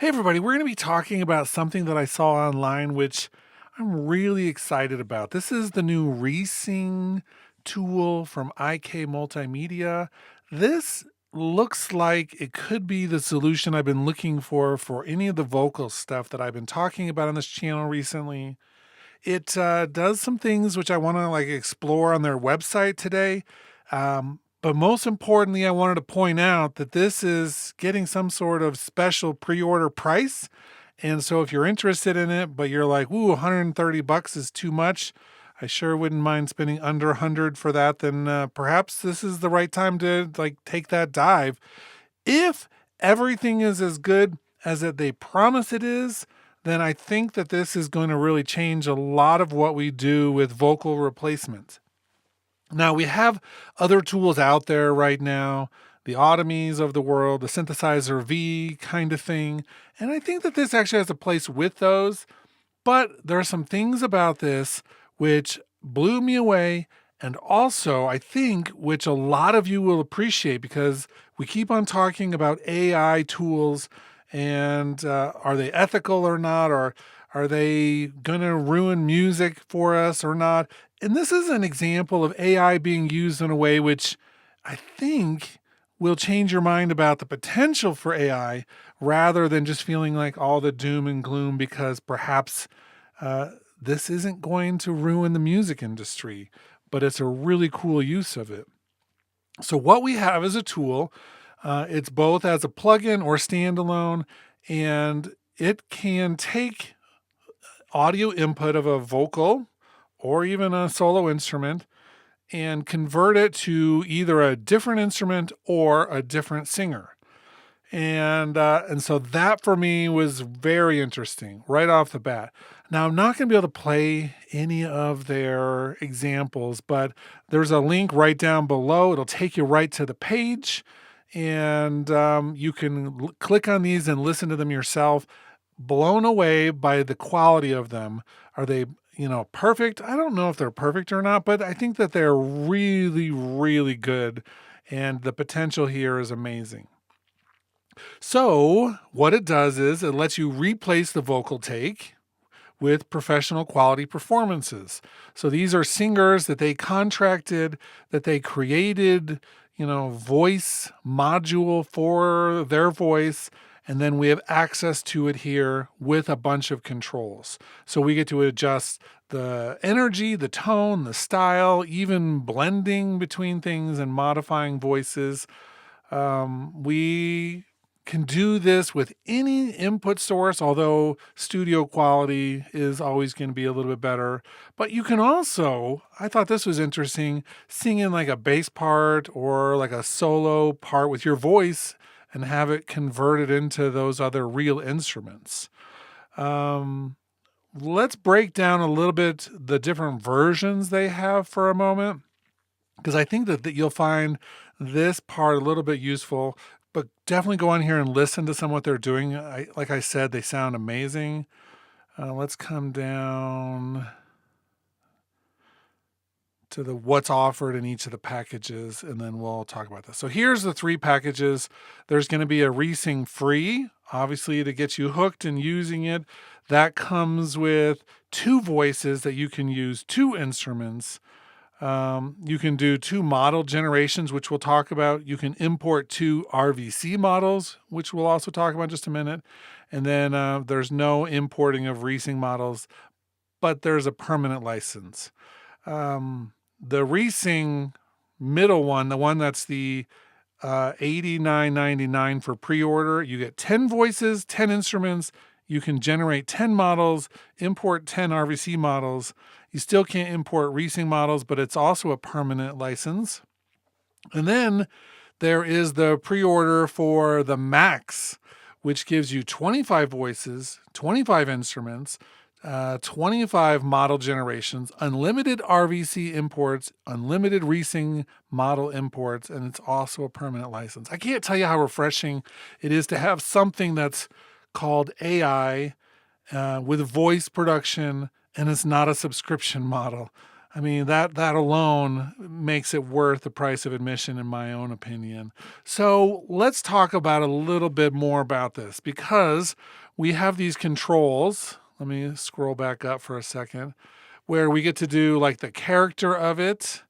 Hey, everybody, we're going to be talking about something that I saw online, which I'm really excited about. This is the new Resing tool from IK Multimedia. This looks like it could be the solution I've been looking for any of the vocal stuff that I've been talking about on this channel recently. It does some things which I want to explore on their website today. But most importantly, I wanted to point out that this is getting some sort of special pre-order price. And so if you're interested in it, but you're like, ooh, 130 bucks is too much, I sure wouldn't mind spending under 100 for that, then perhaps this is the right time to take that dive. If everything is as good as that they promise it is, then I think that this is going to really change a lot of what we do with vocal replacement. Now, we have other tools out there right now, the Automies of the world, the Synthesizer V kind of thing. And I think that this actually has a place with those. But there are some things about this which blew me away. And also, I think, which a lot of you will appreciate because we keep on talking about AI tools and are they ethical or not? Or are they going to ruin music for us or not? And this is an example of AI being used in a way which I think will change your mind about the potential for AI rather than just feeling like all the doom and gloom because perhaps uh, this isn't going to ruin the music industry, but it's a really cool use of it. So, what we have is a tool. It's both as a plugin or standalone, and it can take audio input of a vocal or even a solo instrument and convert it to either a different instrument or a different singer. And so that for me was very interesting right off the bat. Now I'm not going to be able to play any of their examples, but there's a link right down below. It'll take you right to the page, and you can click on these and listen to them yourself. Blown away by the quality of them. Are they, perfect? I don't know if they're perfect or not, but I think that they're really, really good, and the potential here is amazing. So, what it does is it lets you replace the vocal take with professional quality performances. So, these are singers that they contracted, that they created, voice module for their voice. And then we have access to it here with a bunch of controls. So we get to adjust the energy, the tone, the style, even blending between things and modifying voices. We can do this with any input source, although studio quality is always going to be a little bit better. But you can also, I thought this was interesting, sing in like a bass part or like a solo part with your voice and have it converted into those other real instruments. Um, let's break down a little bit the different versions they have for a moment because I think that you'll find this part a little bit useful, but definitely go on here and listen to some of what they're doing. Like I said, they sound amazing. Let's come down to the what's offered in each of the packages, and then we'll talk about this. So here's the three packages. There's going to be a Resing free, obviously, to get you hooked and using it. That comes with two voices that you can use, two instruments. You can do two model generations, which we'll talk about. You can import two RVC models, which we'll also talk about in just a minute. And then there's no importing of Resing models, but there's a permanent license. The Resing middle one, the one that's the $89.99 for pre-order, you get 10 voices, 10 instruments. You can generate 10 models, import 10 RVC models. You still can't import Resing models, but it's also a permanent license. And then there is the pre-order for the Max, which gives you 25 voices, 25 instruments, 25 model generations, unlimited RVC imports, unlimited Resing model imports, and it's also a permanent license. I can't tell you how refreshing it is to have something that's called AI with voice production, and it's not a subscription model. I mean, that alone makes it worth the price of admission, in my own opinion. So let's talk about a little bit more about this because we have these controls. Let me scroll back up for a second, where we get to do like the character of it,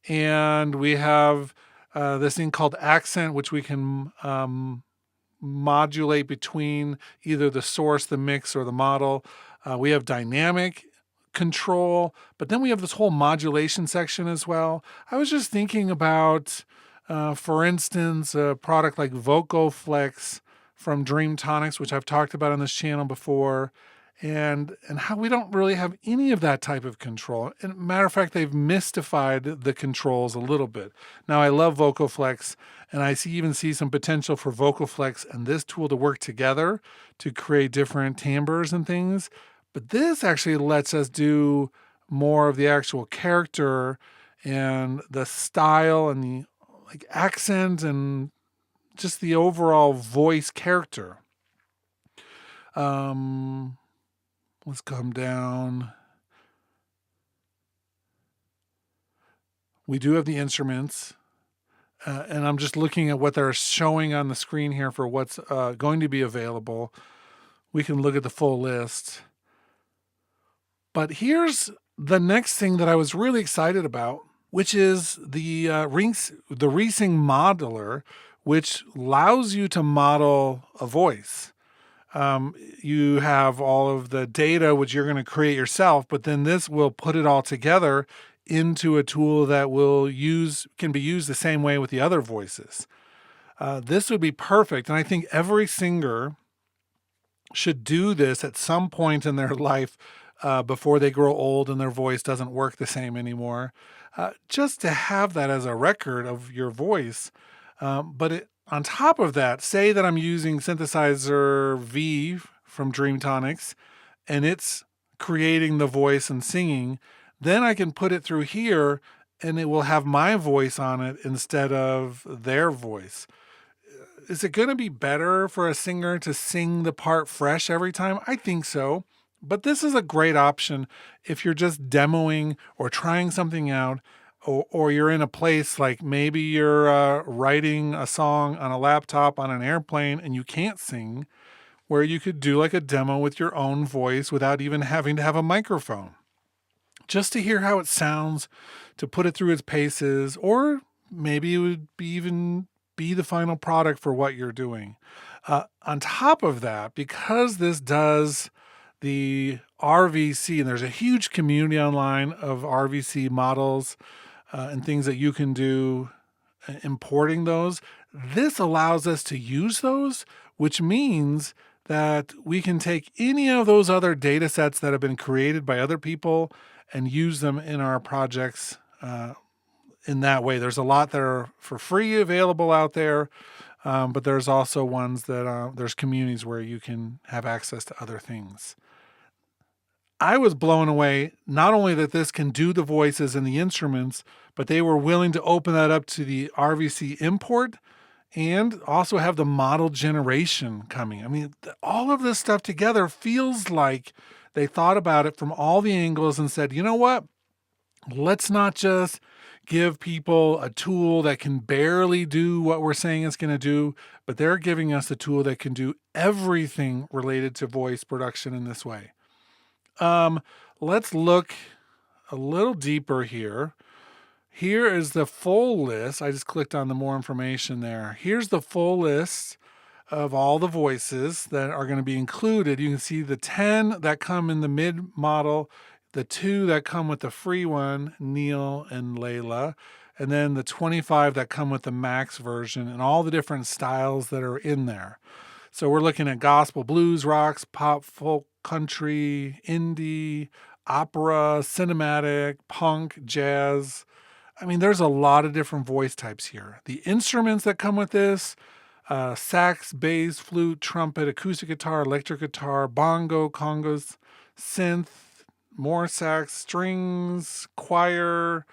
and we have this thing called accent, which we can modulate between either the source, the mix, or the model. We have dynamic control, but then we have this whole modulation section as well. I was just thinking about, for instance, a product like VocoFlex from Dreamtonics, which I've talked about on this channel before, and how we don't really have any of that type of control. And matter of fact, they've mystified the controls a little bit. Now, I love VocoFlex, and even see some potential for VocoFlex and this tool to work together to create different timbres and things. But this actually lets us do more of the actual character and the style and the like accent and just the overall voice character. Let's come down. We do have the instruments, and I'm just looking at what they're showing on the screen here for what's going to be available. We can look at the full list. But here's the next thing that I was really excited about, which is the Reesing Modeler, which allows you to model a voice. You have all of the data, which you're going to create yourself, but then this will put it all together into a tool that can be used the same way with the other voices. This would be perfect. And I think every singer should do this at some point in their life before they grow old and their voice doesn't work the same anymore. Just to have that as a record of your voice. On top of that, say that I'm using Synthesizer V from Dreamtonics and it's creating the voice and singing, then I can put it through here and it will have my voice on it instead of their voice. Is it going to be better for a singer to sing the part fresh every time? I think so. But this is a great option if you're just demoing or trying something out, or you're in a place like maybe you're writing a song on a laptop on an airplane and you can't sing, where you could do like a demo with your own voice without even having to have a microphone. Just to hear how it sounds, to put it through its paces, or maybe it would even be the final product for what you're doing. On top of that, because this does the RVC, and there's a huge community online of RVC models and things that you can do importing those. This allows us to use those, which means that we can take any of those other data sets that have been created by other people and use them in our projects in that way. There's a lot that are for free available out there, but there's also ones that there's communities where you can have access to other things. I was blown away, not only that this can do the voices and the instruments, but they were willing to open that up to the RVC import and also have the model generation coming. I mean, all of this stuff together feels like they thought about it from all the angles and said, you know what? Let's not just give people a tool that can barely do what we're saying it's going to do, but they're giving us a tool that can do everything related to voice production in this way. Let's look a little deeper here. Here is the full list. I just clicked on the more information there. Here's the full list of all the voices that are going to be included. You can see the 10 that come in the mid model, the 2 that come with the free one, Neil and Layla, and then the 25 that come with the max version and all the different styles that are in there. So we're looking at gospel, blues, rocks, pop, folk, country, indie, opera, cinematic, punk, jazz. I mean, there's a lot of different voice types here. The instruments that come with this, sax, bass, flute, trumpet, acoustic guitar, electric guitar, bongo, congos, synth, more sax, strings, choir.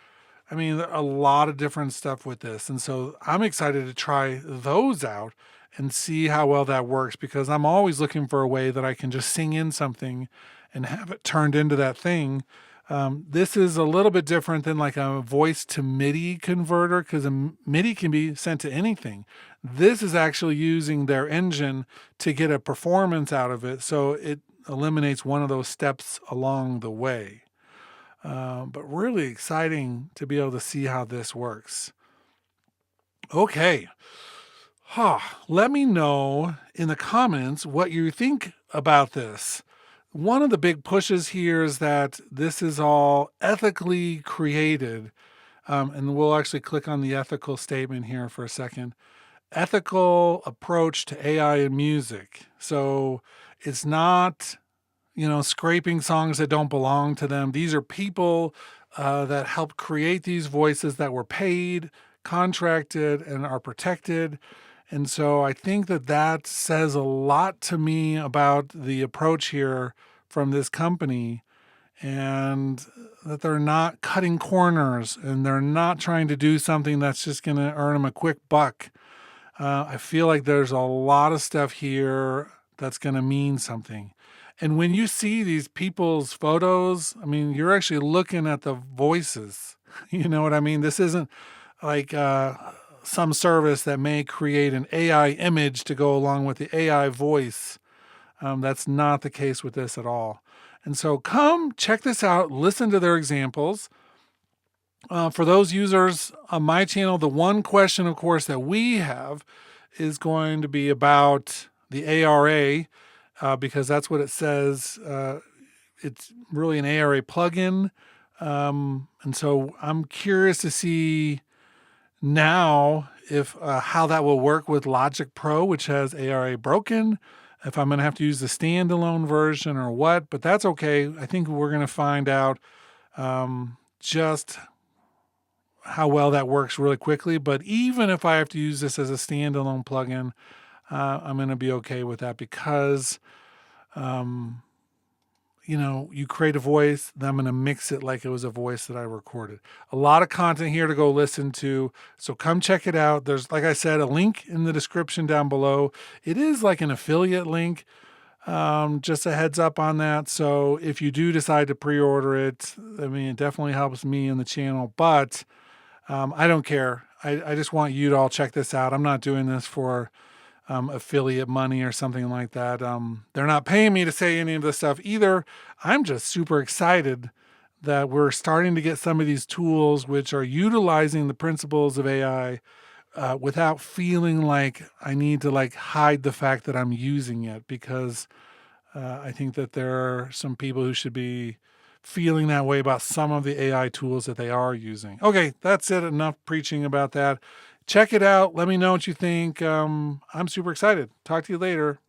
I mean, a lot of different stuff with this. And so I'm excited to try those out and see how well that works, because I'm always looking for a way that I can just sing in something and have it turned into that thing This is a little bit different than like a voice to MIDI converter because MIDI can be sent to anything. This is actually using their engine to get a performance out of it. So it eliminates one of those steps along the way. But really exciting to be able to see how this works. Okay. Let me know in the comments what you think about this. One of the big pushes here is that this is all ethically created. And we'll actually click on the ethical statement here for a second. Ethical approach to AI and music. So it's not, scraping songs that don't belong to them. These are people that helped create these voices that were paid, contracted, and are protected. And so I think that says a lot to me about the approach here from this company, and that they're not cutting corners and they're not trying to do something that's just going to earn them a quick buck. I feel like there's a lot of stuff here that's going to mean something. And when you see these people's photos, I mean, you're actually looking at the voices. You know what I mean? This isn't like some service that may create an AI image to go along with the AI voice. That's not the case with this at all. And so come check this out, listen to their examples. For those users on my channel, the one question, of course, that we have is going to be about the ARA, because that's what it says. It's really an ARA plugin. And so I'm curious to see now if how that will work with Logic Pro, which has ARA broken, if I'm going to have to use the standalone version or what, but that's okay. I think we're going to find out just how well that works really quickly. But even if I have to use this as a standalone plugin, I'm going to be okay with that because, you create a voice, then I'm going to mix it like it was a voice that I recorded. A lot of content here to go listen to. So come check it out. There's, like I said, a link in the description down below. It is like an affiliate link. Just a heads up on that. So if you do decide to pre-order it, I mean, it definitely helps me and the channel, but I don't care. I just want you to all check this out. I'm not doing this for affiliate money or something like that. They're not paying me to say any of this stuff either. I'm just super excited that we're starting to get some of these tools which are utilizing the principles of AI without feeling like I need to hide the fact that I'm using it, because I think that there are some people who should be feeling that way about some of the AI tools that they are using. Okay, that's it. Enough preaching about that. Check it out. Let me know what you think. I'm super excited. Talk to you later.